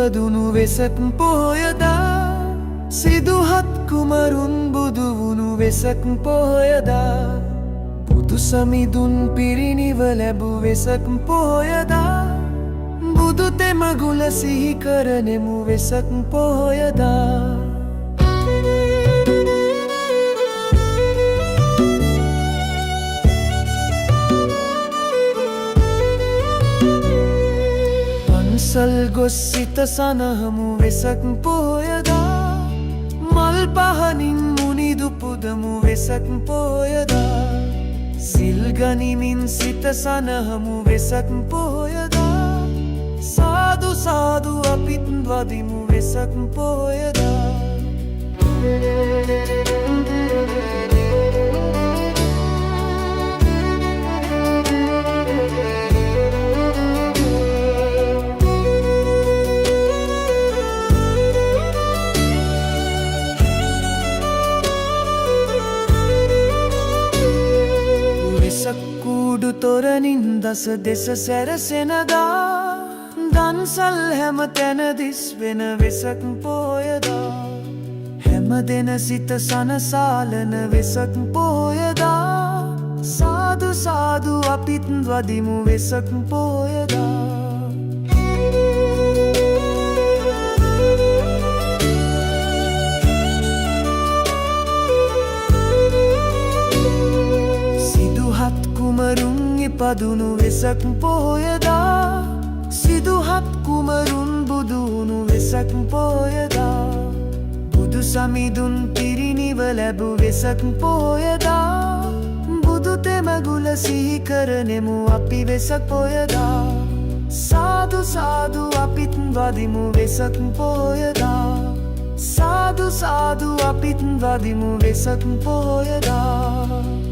ඉපදුණු වෙසක් පොහොයදා සිදුහත් කුමරුන් බුදු වුණු වෙසක් පොහොයදා බුදු සමිඳුන් පිරිනිව ලැබු වෙසක් පොහොයදා බුදු තෙමගුල සිහි කරනෙමු වෙසක් පොහොයදා පන්සල් ගොස් සිත සනහමු වෙසක් පොහොයදා මල් පහනින් මුනිදු පුදමු වෙසක් පොහොයදා සිල් ගනිමින් සිත සනහමු වෙසක් පොහොයදා සාදු සාදු අපිත් වදිමු වෙසක් පොහොයදා කූඩු තොරණින් දස දෙස සැරසෙනදා දන්සල් හැම තැන දිස් වෙන වෙසක් පොහොයදා හැම දෙන සිත සනසාලන වෙසක් පොහොයදා සාදු සාදු අපිත් වදිමු වෙසක් පොහොයදා කුමරුන් ඉපදුණු වෙසක් පොහොයදා සිදුහත් කුමරුන් බුදු වුණු වෙසක් පොහොයදා බුදු සමිඳුන් පිරිනිව ලැබු වෙසක් පොහොයදා බුදු තෙමගුල සිහි කරනෙමු අපි වෙසක් පොහොයදා සාදු සාදු අපිත් වදිමු වෙසක් පොහොයදා සාදු සාදු අපිත් වදිමු වෙසක් පොහොයදා